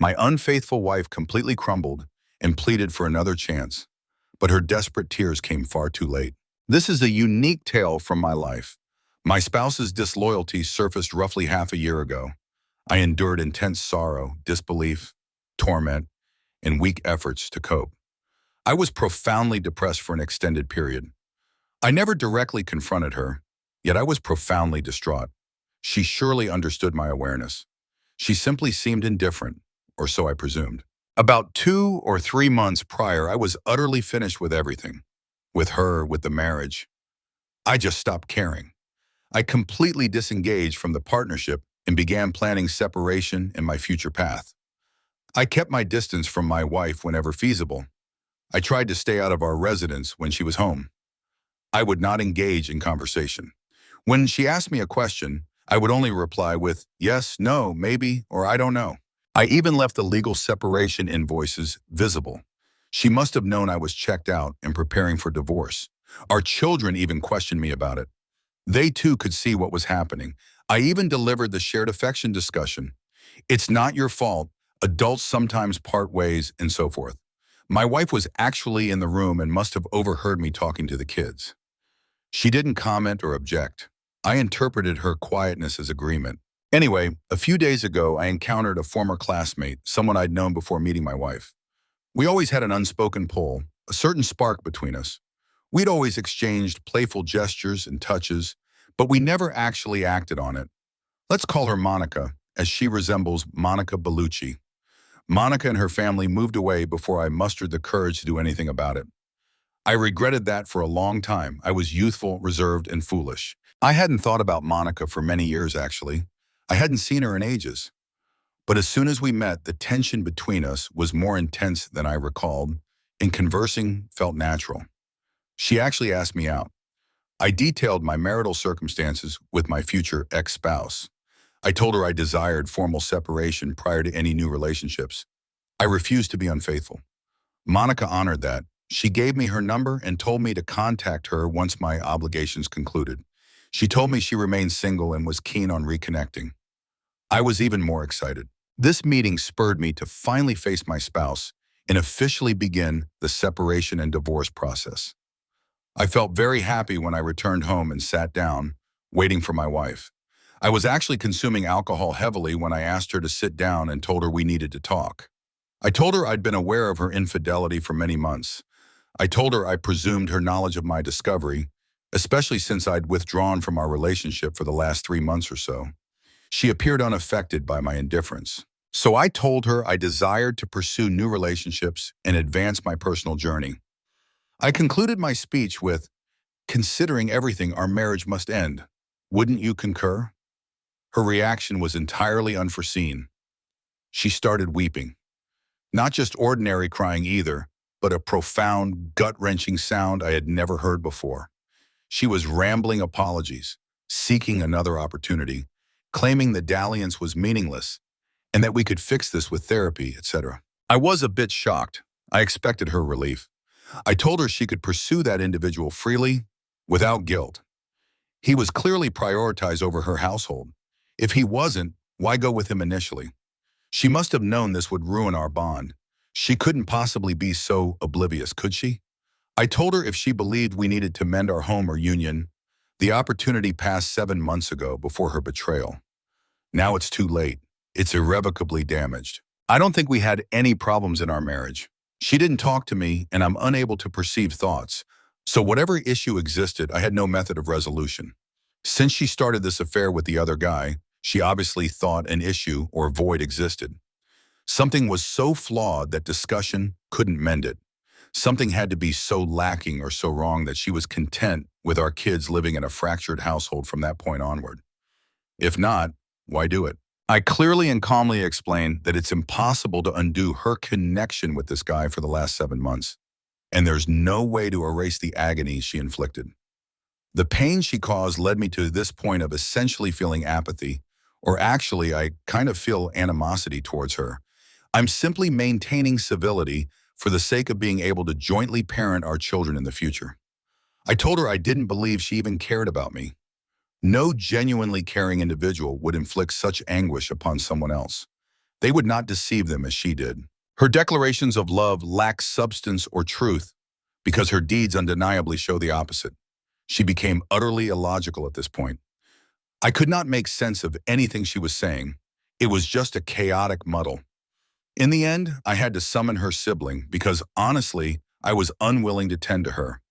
My unfaithful wife completely crumbled and pleaded for another chance, but her desperate tears came far too late. This is a unique tale from my life. My spouse's disloyalty surfaced roughly half a year ago. I endured intense sorrow, disbelief, torment, and weak efforts to cope. I was profoundly depressed for an extended period. I never directly confronted her, yet I was profoundly distraught. She surely understood my awareness. She simply seemed indifferent, or so I presumed. About 2 or 3 months prior, I was utterly finished with everything. With her, with the marriage. I just stopped caring. I completely disengaged from the partnership and began planning separation and my future path. I kept my distance from my wife whenever feasible. I tried to stay out of our residence when she was home. I would not engage in conversation. When she asked me a question, I would only reply with yes, no, maybe, or I don't know. I even left the legal separation invoices visible. She must have known I was checked out and preparing for divorce. Our children even questioned me about it. They too could see what was happening. I even delivered the shared affection discussion. It's not your fault. Adults sometimes part ways and so forth. My wife was actually in the room and must have overheard me talking to the kids. She didn't comment or object. I interpreted her quietness as agreement. Anyway, a few days ago, I encountered a former classmate, someone I'd known before meeting my wife. We always had an unspoken pull, a certain spark between us. We'd always exchanged playful gestures and touches, but we never actually acted on it. Let's call her Monica, as she resembles Monica Bellucci. Monica and her family moved away before I mustered the courage to do anything about it. I regretted that for a long time. I was youthful, reserved, and foolish. I hadn't thought about Monica for many years, actually. I hadn't seen her in ages. But as soon as we met, the tension between us was more intense than I recalled, and conversing felt natural. She actually asked me out. I detailed my marital circumstances with my future ex-spouse. I told her I desired formal separation prior to any new relationships. I refused to be unfaithful. Monica honored that. She gave me her number and told me to contact her once my obligations concluded. She told me she remained single and was keen on reconnecting. I was even more excited. This meeting spurred me to finally face my spouse and officially begin the separation and divorce process. I felt very happy when I returned home and sat down, waiting for my wife. I was actually consuming alcohol heavily when I asked her to sit down and told her we needed to talk. I told her I'd been aware of her infidelity for many months. I told her I presumed her knowledge of my discovery, especially since I'd withdrawn from our relationship for the last 3 months or so. She appeared unaffected by my indifference. So I told her I desired to pursue new relationships and advance my personal journey. I concluded my speech with, "Considering everything, our marriage must end. Wouldn't you concur?" Her reaction was entirely unforeseen. She started weeping. Not just ordinary crying either, but a profound, gut-wrenching sound I had never heard before. She was rambling apologies, seeking another opportunity, claiming the dalliance was meaningless, and that we could fix this with therapy, etc. I was a bit shocked. I expected her relief. I told her she could pursue that individual freely, without guilt. He was clearly prioritized over her household. If he wasn't, why go with him initially? She must have known this would ruin our bond. She couldn't possibly be so oblivious, could she? I told her if she believed we needed to mend our home or union, the opportunity passed 7 months ago before her betrayal. Now it's too late. It's irrevocably damaged. I don't think we had any problems in our marriage. She didn't talk to me, and I'm unable to perceive thoughts. So whatever issue existed, I had no method of resolution. Since she started this affair with the other guy, she obviously thought an issue or void existed. Something was so flawed that discussion couldn't mend it. Something had to be so lacking or so wrong that she was content with our kids living in a fractured household from that point onward. If not, why do it? I clearly and calmly explained that it's impossible to undo her connection with this guy for the last 7 months, and there's no way to erase the agony she inflicted. The pain she caused led me to this point of essentially feeling apathy, or actually I kind of feel animosity towards her. I'm simply maintaining civility for the sake of being able to jointly parent our children in the future. I told her I didn't believe she even cared about me. No genuinely caring individual would inflict such anguish upon someone else. They would not deceive them as she did. Her declarations of love lack substance or truth because her deeds undeniably show the opposite. She became utterly illogical at this point. I could not make sense of anything she was saying. It was just a chaotic muddle. In the end, I had to summon her sibling because, honestly, I was unwilling to tend to her.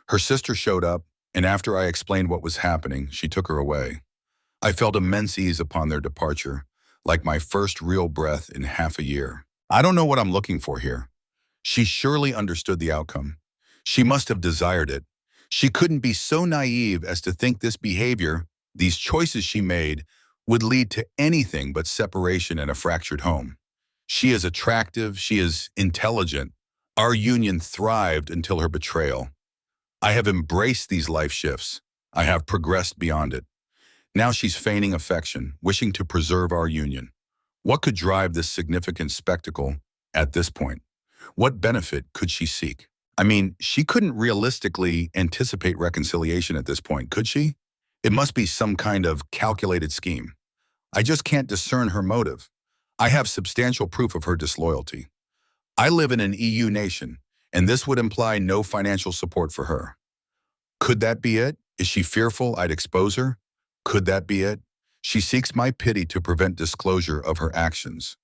Her sister showed up, and after I explained what was happening, she took her away. I felt immense ease upon their departure, like my first real breath in half a year. I don't know what I'm looking for here. She surely understood the outcome. She must have desired it. She couldn't be so naive as to think this behavior, these choices she made, would lead to anything but separation and a fractured home. She is attractive, she is intelligent. Our union thrived until her betrayal. I have embraced these life shifts. I have progressed beyond it. Now she's feigning affection, wishing to preserve our union. What could drive this significant spectacle at this point? What benefit could she seek? I mean, she couldn't realistically anticipate reconciliation at this point, could she? It must be some kind of calculated scheme. I just can't discern her motive. I have substantial proof of her disloyalty. I live in an EU nation, and this would imply no financial support for her. Could that be it? Is she fearful I'd expose her? Could that be it? She seeks my pity to prevent disclosure of her actions.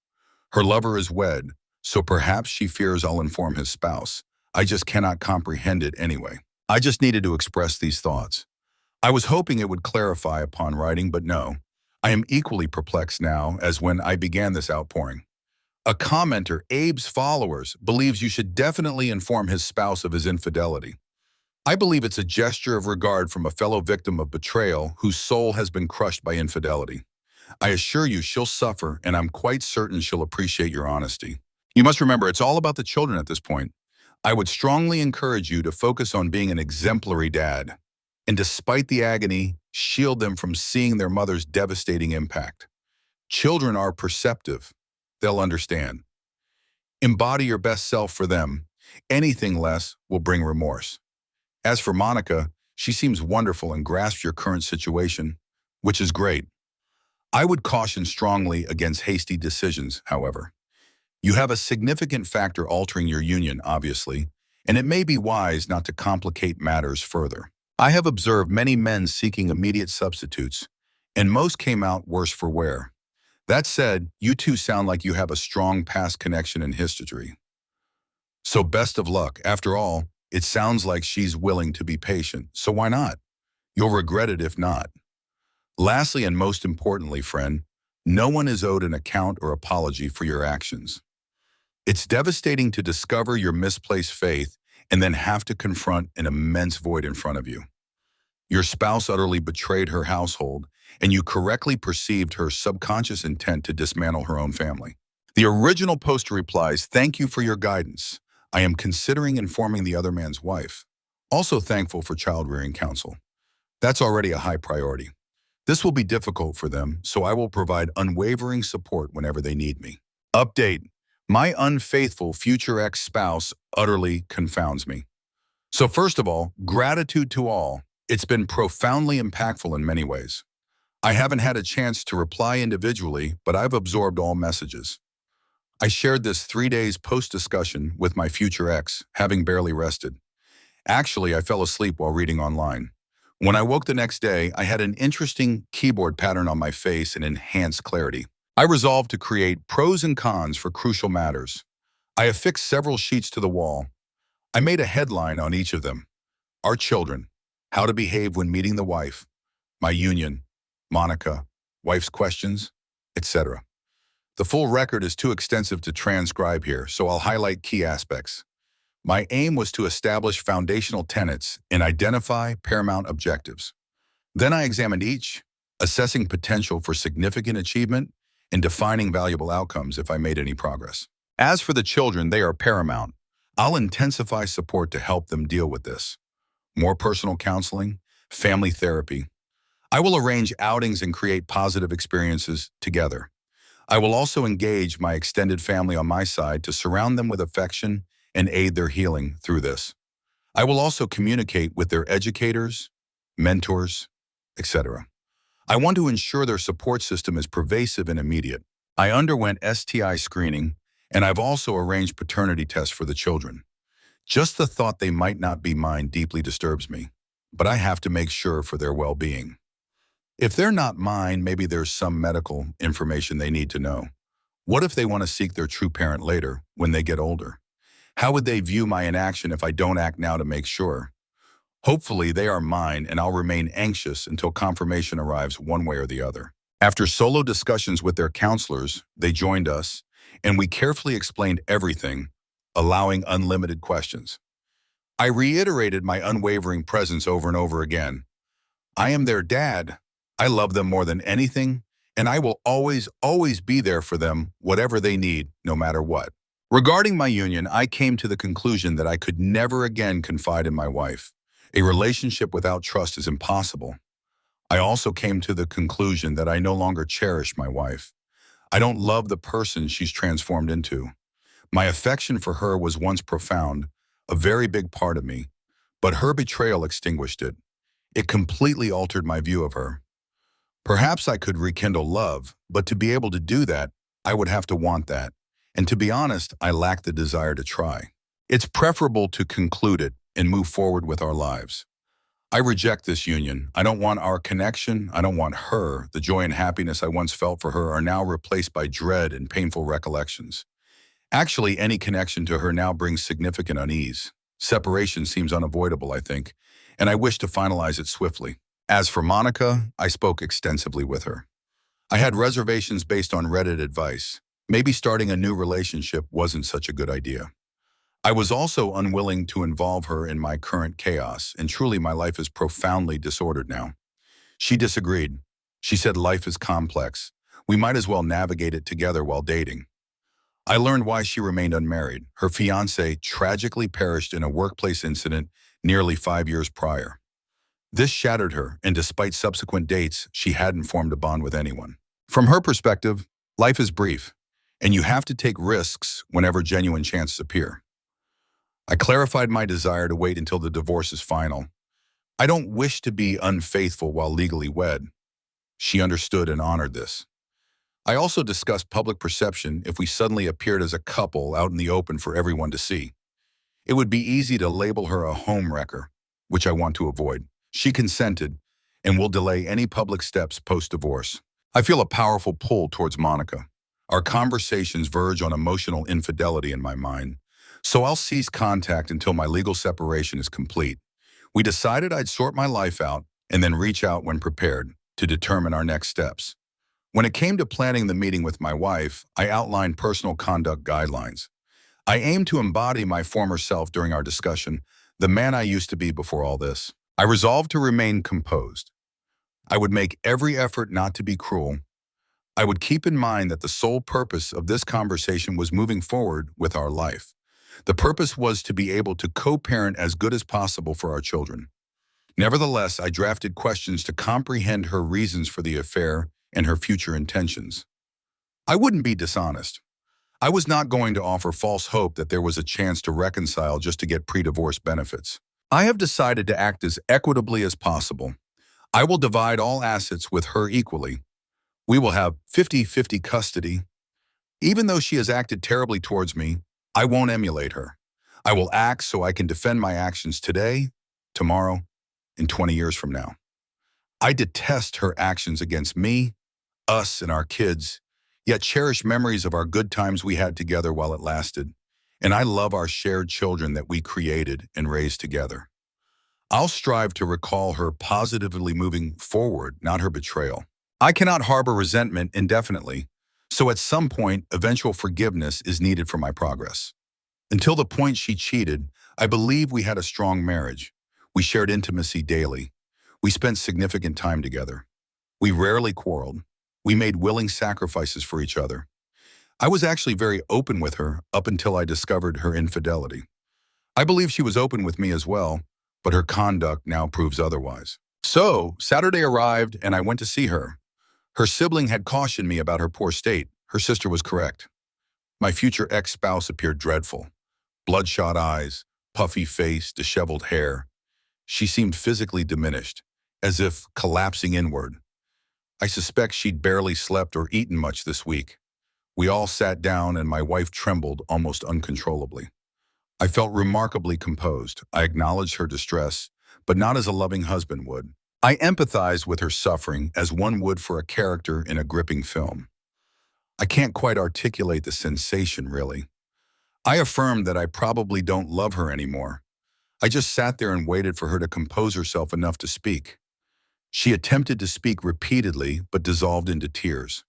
Her lover is wed, so perhaps she fears I'll inform his spouse. I just cannot comprehend it anyway. I just needed to express these thoughts. I was hoping it would clarify upon writing, but no. I am equally perplexed now as when I began this outpouring. A commenter, Abe's followers, believes you should definitely inform his spouse of his infidelity. I believe it's a gesture of regard from a fellow victim of betrayal whose soul has been crushed by infidelity. I assure you she'll suffer, and I'm quite certain she'll appreciate your honesty. You must remember, it's all about the children at this point. I would strongly encourage you to focus on being an exemplary dad, and despite the agony, shield them from seeing their mother's devastating impact. Children are perceptive. They'll understand. Embody your best self for them. Anything less will bring remorse. As for Monica, she seems wonderful and grasps your current situation, which is great. I would caution strongly against hasty decisions, however. You have a significant factor altering your union, obviously, and it may be wise not to complicate matters further. I have observed many men seeking immediate substitutes, and most came out worse for wear. That said, you two sound like you have a strong past connection and history. So best of luck. After all, it sounds like she's willing to be patient, so why not? You'll regret it if not. Lastly, and most importantly, friend, no one is owed an account or apology for your actions. It's devastating to discover your misplaced faith and then have to confront an immense void in front of you. Your spouse utterly betrayed her household, and you correctly perceived her subconscious intent to dismantle her own family. The original poster replies, "Thank you for your guidance. I am considering informing the other man's wife. Also thankful for child-rearing counsel. That's already a high priority. This will be difficult for them, so I will provide unwavering support whenever they need me." Update. My unfaithful future ex-spouse utterly confounds me. So first of all, gratitude to all. It's been profoundly impactful in many ways. I haven't had a chance to reply individually, but I've absorbed all messages. I shared this 3 days post-discussion with my future ex, having barely rested. Actually, I fell asleep while reading online. When I woke the next day, I had an interesting keyboard pattern on my face and enhanced clarity. I resolved to create pros and cons for crucial matters. I affixed several sheets to the wall. I made a headline on each of them. Our children, how to behave when meeting the wife, my union, Monica, wife's questions, etc. The full record is too extensive to transcribe here, so I'll highlight key aspects. My aim was to establish foundational tenets and identify paramount objectives. Then I examined each, assessing potential for significant achievement and defining valuable outcomes if I made any progress. As for the children, they are paramount. I'll intensify support to help them deal with this. More personal counseling, family therapy. I will arrange outings and create positive experiences together. I will also engage my extended family on my side to surround them with affection and aid their healing through this. I will also communicate with their educators, mentors, etc. I want to ensure their support system is pervasive and immediate. I underwent STI screening, and I've also arranged paternity tests for the children. Just the thought they might not be mine deeply disturbs me, but I have to make sure for their well-being. If they're not mine, maybe there's some medical information they need to know. What if they want to seek their true parent later, when they get older? How would they view my inaction if I don't act now to make sure? Hopefully they are mine, and I'll remain anxious until confirmation arrives one way or the other. After solo discussions with their counselors, they joined us, and we carefully explained everything, allowing unlimited questions. I reiterated my unwavering presence over and over again. I am their dad. I love them more than anything, and I will always, always be there for them, whatever they need, no matter what. Regarding my union, I came to the conclusion that I could never again confide in my wife. A relationship without trust is impossible. I also came to the conclusion that I no longer cherish my wife. I don't love the person she's transformed into. My affection for her was once profound, a very big part of me, but her betrayal extinguished it. It completely altered my view of her. Perhaps I could rekindle love, but to be able to do that, I would have to want that. And to be honest, I lack the desire to try. It's preferable to conclude it and move forward with our lives. I reject this union. I don't want our connection. I don't want her. The joy and happiness I once felt for her are now replaced by dread and painful recollections. Actually, any connection to her now brings significant unease. Separation seems unavoidable, I think, and I wish to finalize it swiftly. As for Monica, I spoke extensively with her. I had reservations based on Reddit advice. Maybe starting a new relationship wasn't such a good idea. I was also unwilling to involve her in my current chaos, and truly my life is profoundly disordered now. She disagreed. She said life is complex. We might as well navigate it together while dating. I learned why she remained unmarried. Her fiancé tragically perished in a workplace incident nearly 5 years prior. This shattered her, and despite subsequent dates, she hadn't formed a bond with anyone. From her perspective, life is brief, and you have to take risks whenever genuine chances appear. I clarified my desire to wait until the divorce is final. I don't wish to be unfaithful while legally wed. She understood and honored this. I also discussed public perception if we suddenly appeared as a couple out in the open for everyone to see. It would be easy to label her a homewrecker, which I want to avoid. She consented and will delay any public steps post-divorce. I feel a powerful pull towards Monica. Our conversations verge on emotional infidelity in my mind, so I'll cease contact until my legal separation is complete. We decided I'd sort my life out and then reach out when prepared to determine our next steps. When it came to planning the meeting with my wife, I outlined personal conduct guidelines. I aimed to embody my former self during our discussion, the man I used to be before all this. I resolved to remain composed. I would make every effort not to be cruel. I would keep in mind that the sole purpose of this conversation was moving forward with our life. The purpose was to be able to co-parent as good as possible for our children. Nevertheless, I drafted questions to comprehend her reasons for the affair and her future intentions. I wouldn't be dishonest. I was not going to offer false hope that there was a chance to reconcile just to get pre-divorce benefits. I have decided to act as equitably as possible. I will divide all assets with her equally. We will have 50-50 custody. Even though she has acted terribly towards me, I won't emulate her. I will act so I can defend my actions today, tomorrow, and 20 years from now. I detest her actions against me, us, and our kids, yet cherish memories of our good times we had together while it lasted. And I love our shared children that we created and raised together. I'll strive to recall her positively moving forward, not her betrayal. I cannot harbor resentment indefinitely, so at some point, eventual forgiveness is needed for my progress. Until the point she cheated, I believe we had a strong marriage. We shared intimacy daily. We spent significant time together. We rarely quarreled. We made willing sacrifices for each other. I was actually very open with her up until I discovered her infidelity. I believe she was open with me as well, but her conduct now proves otherwise. So, Saturday arrived and I went to see her. Her sibling had cautioned me about her poor state. Her sister was correct. My future ex-spouse appeared dreadful. Bloodshot eyes, puffy face, disheveled hair. She seemed physically diminished, as if collapsing inward. I suspect she'd barely slept or eaten much this week. We all sat down and my wife trembled almost uncontrollably. I felt remarkably composed. I acknowledged her distress, but not as a loving husband would. I empathized with her suffering as one would for a character in a gripping film. I can't quite articulate the sensation, really. I affirmed that I probably don't love her anymore. I just sat there and waited for her to compose herself enough to speak. She attempted to speak repeatedly, but dissolved into tears.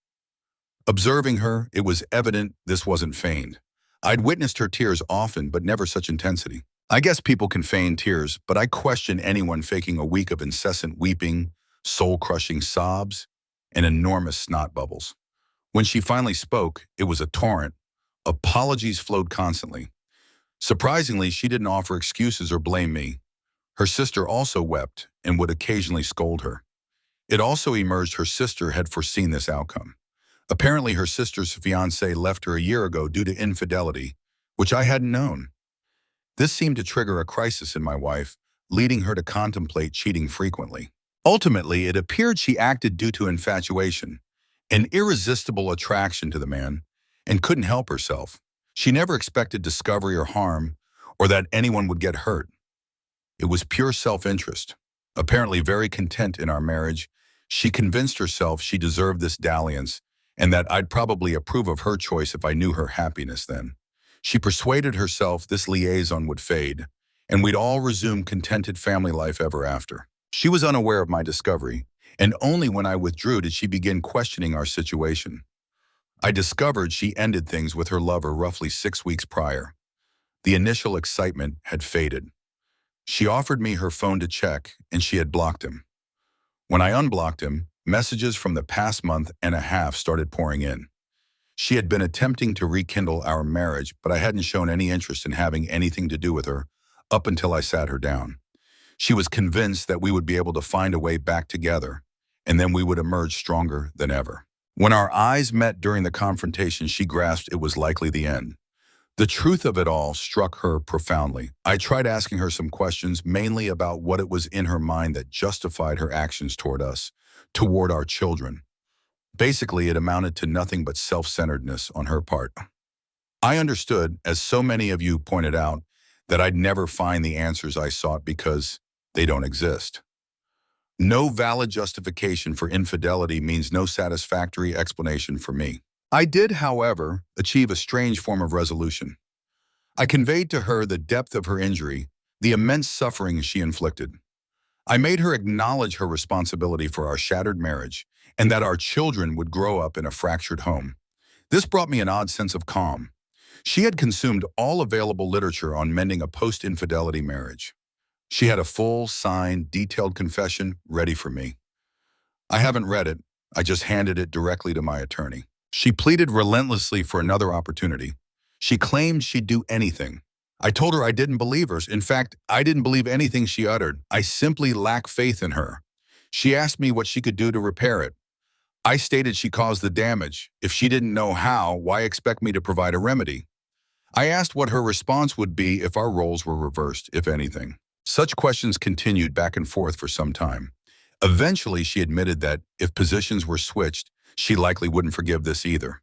Observing her, it was evident this wasn't feigned. I'd witnessed her tears often, but never such intensity. I guess people can feign tears, but I question anyone faking a week of incessant weeping, soul-crushing sobs, and enormous snot bubbles. When she finally spoke, it was a torrent. Apologies flowed constantly. Surprisingly, she didn't offer excuses or blame me. Her sister also wept and would occasionally scold her. It also emerged her sister had foreseen this outcome. Apparently, her sister's fiancé left her a year ago due to infidelity, which I hadn't known. This seemed to trigger a crisis in my wife, leading her to contemplate cheating frequently. Ultimately, it appeared she acted due to infatuation, an irresistible attraction to the man, and couldn't help herself. She never expected discovery or harm, or that anyone would get hurt. It was pure self-interest. Apparently very content in our marriage, she convinced herself she deserved this dalliance and that I'd probably approve of her choice if I knew her happiness then. She persuaded herself this liaison would fade, and we'd all resume contented family life ever after. She was unaware of my discovery, and only when I withdrew did she begin questioning our situation. I discovered she ended things with her lover roughly 6 weeks prior. The initial excitement had faded. She offered me her phone to check, and she had blocked him. When I unblocked him, messages from the past month and a half started pouring in. She had been attempting to rekindle our marriage, but I hadn't shown any interest in having anything to do with her up until I sat her down. She was convinced that we would be able to find a way back together, and then we would emerge stronger than ever. When our eyes met during the confrontation, she grasped it was likely the end. The truth of it all struck her profoundly. I tried asking her some questions, mainly about what it was in her mind that justified her actions toward us, toward our children. Basically, it amounted to nothing but self-centeredness on her part. I understood, as so many of you pointed out, that I'd never find the answers I sought because they don't exist. No valid justification for infidelity means no satisfactory explanation for me. I did, however, achieve a strange form of resolution. I conveyed to her the depth of her injury, the immense suffering she inflicted. I made her acknowledge her responsibility for our shattered marriage and that our children would grow up in a fractured home. This brought me an odd sense of calm. She had consumed all available literature on mending a post-infidelity marriage. She had a full, signed, detailed confession ready for me. I haven't read it. I just handed it directly to my attorney. She pleaded relentlessly for another opportunity. She claimed she'd do anything. I told her I didn't believe her. In fact, I didn't believe anything she uttered. I simply lack faith in her. She asked me what she could do to repair it. I stated she caused the damage. If she didn't know how, why expect me to provide a remedy? I asked what her response would be if our roles were reversed, if anything. Such questions continued back and forth for some time. Eventually, she admitted that if positions were switched, she likely wouldn't forgive this either.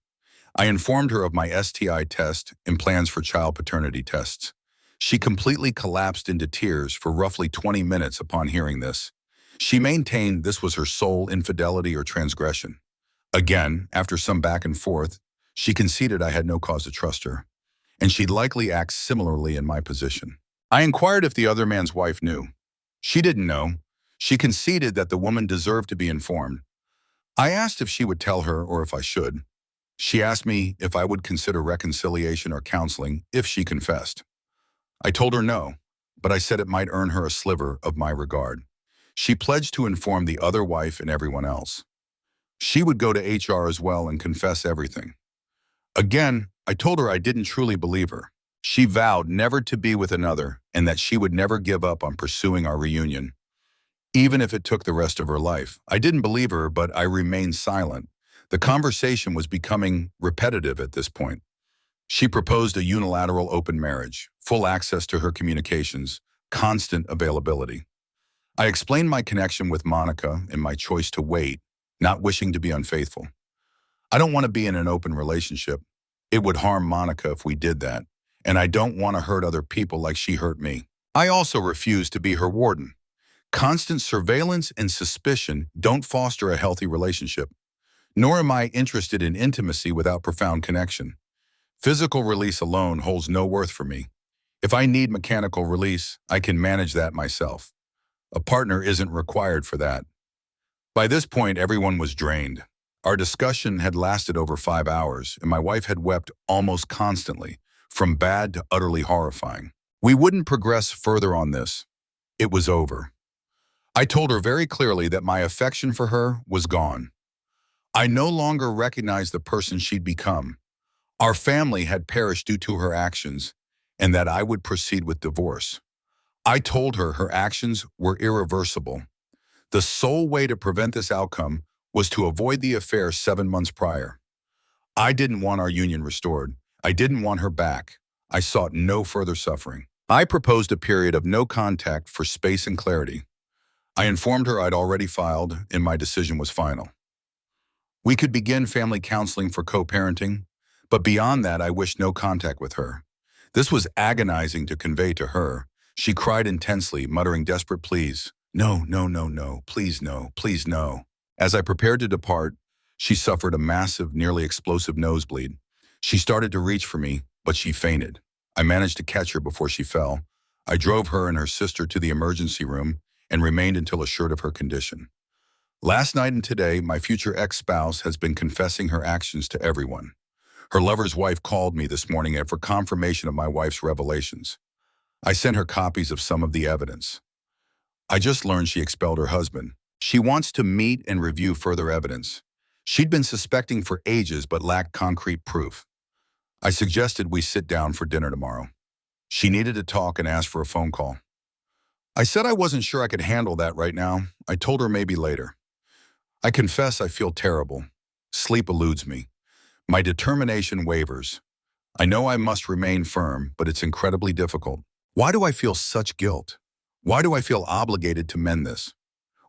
I informed her of my STI test and plans for child paternity tests. She completely collapsed into tears for roughly 20 minutes upon hearing this. She maintained this was her sole infidelity or transgression. Again, after some back and forth, she conceded I had no cause to trust her, and she'd likely act similarly in my position. I inquired if the other man's wife knew. She didn't know. She conceded that the woman deserved to be informed. I asked if she would tell her or if I should. She asked me if I would consider reconciliation or counseling if she confessed. I told her no, but I said it might earn her a sliver of my regard. She pledged to inform the other wife and everyone else. She would go to HR as well and confess everything. Again, I told her I didn't truly believe her. She vowed never to be with another and that she would never give up on pursuing our reunion, even if it took the rest of her life. I didn't believe her, but I remained silent. The conversation was becoming repetitive at this point. She proposed a unilateral open marriage, full access to her communications, constant availability. I explained my connection with Monica and my choice to wait, not wishing to be unfaithful. I don't want to be in an open relationship. It would harm Monica if we did that, and I don't want to hurt other people like she hurt me. I also refuse to be her warden. Constant surveillance and suspicion don't foster a healthy relationship, nor am I interested in intimacy without profound connection. Physical release alone holds no worth for me. If I need mechanical release, I can manage that myself. A partner isn't required for that. By this point, everyone was drained. Our discussion had lasted over 5 hours, and my wife had wept almost constantly, from bad to utterly horrifying. We wouldn't progress further on this. It was over. I told her very clearly that my affection for her was gone. I no longer recognized the person she'd become. Our family had perished due to her actions, and that I would proceed with divorce. I told her her actions were irreversible. The sole way to prevent this outcome was to avoid the affair 7 months prior. I didn't want our union restored. I didn't want her back. I sought no further suffering. I proposed a period of no contact for space and clarity. I informed her I'd already filed, and my decision was final. We could begin family counseling for co-parenting, but beyond that, I wished no contact with her. This was agonizing to convey to her. She cried intensely, muttering desperate pleas. No, no, no, no, please no, please no. As I prepared to depart, she suffered a massive, nearly explosive nosebleed. She started to reach for me, but she fainted. I managed to catch her before she fell. I drove her and her sister to the emergency room and remained until assured of her condition. Last night and today, my future ex-spouse has been confessing her actions to everyone. Her lover's wife called me this morning for confirmation of my wife's revelations. I sent her copies of some of the evidence. I just learned she expelled her husband. She wants to meet and review further evidence. She'd been suspecting for ages but lacked concrete proof. I suggested we sit down for dinner tomorrow. She needed to talk and asked for a phone call. I said I wasn't sure I could handle that right now. I told her maybe later. I confess I feel terrible. Sleep eludes me. My determination wavers. I know I must remain firm, but it's incredibly difficult. Why do I feel such guilt? Why do I feel obligated to mend this?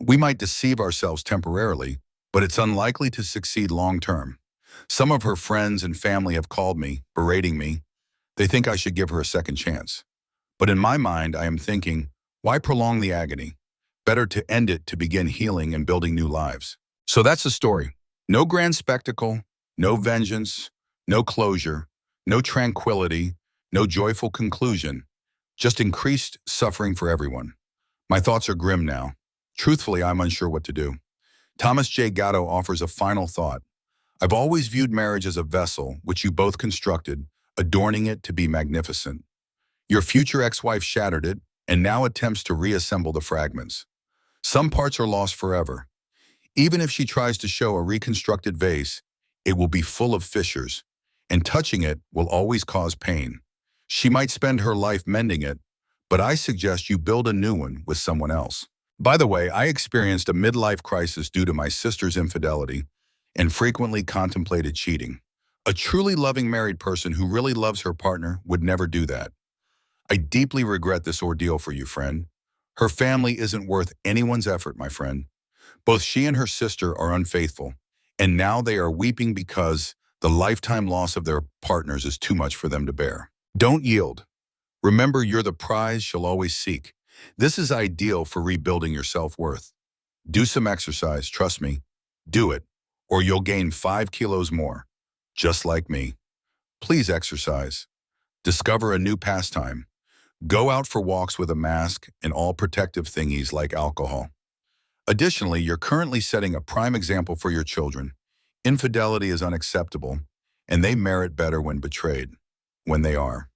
We might deceive ourselves temporarily, but it's unlikely to succeed long-term. Some of her friends and family have called me, berating me. They think I should give her a second chance. But in my mind, I am thinking, why prolong the agony? Better to end it to begin healing and building new lives. So that's the story. No grand spectacle, no vengeance, no closure, no tranquility, no joyful conclusion, just increased suffering for everyone. My thoughts are grim now. Truthfully, I'm unsure what to do. Thomas J. Gatto offers a final thought. I've always viewed marriage as a vessel, which you both constructed, adorning it to be magnificent. Your future ex-wife shattered it, and now attempts to reassemble the fragments. Some parts are lost forever. Even if she tries to show a reconstructed vase, it will be full of fissures, and touching it will always cause pain. She might spend her life mending it, but I suggest you build a new one with someone else. By the way, I experienced a midlife crisis due to my sister's infidelity and frequently contemplated cheating. A truly loving married person who really loves her partner would never do that. I deeply regret this ordeal for you, friend. Her family isn't worth anyone's effort, my friend. Both she and her sister are unfaithful, and now they are weeping because the lifetime loss of their partners is too much for them to bear. Don't yield. Remember, you're the prize she'll always seek. This is ideal for rebuilding your self-worth. Do some exercise, trust me. Do it, or you'll gain 5 kilos more, just like me. Please exercise. Discover a new pastime. Go out for walks with a mask and all protective thingies like alcohol. Additionally, you're currently setting a prime example for your children. Infidelity is unacceptable, and they merit better when betrayed, when they are.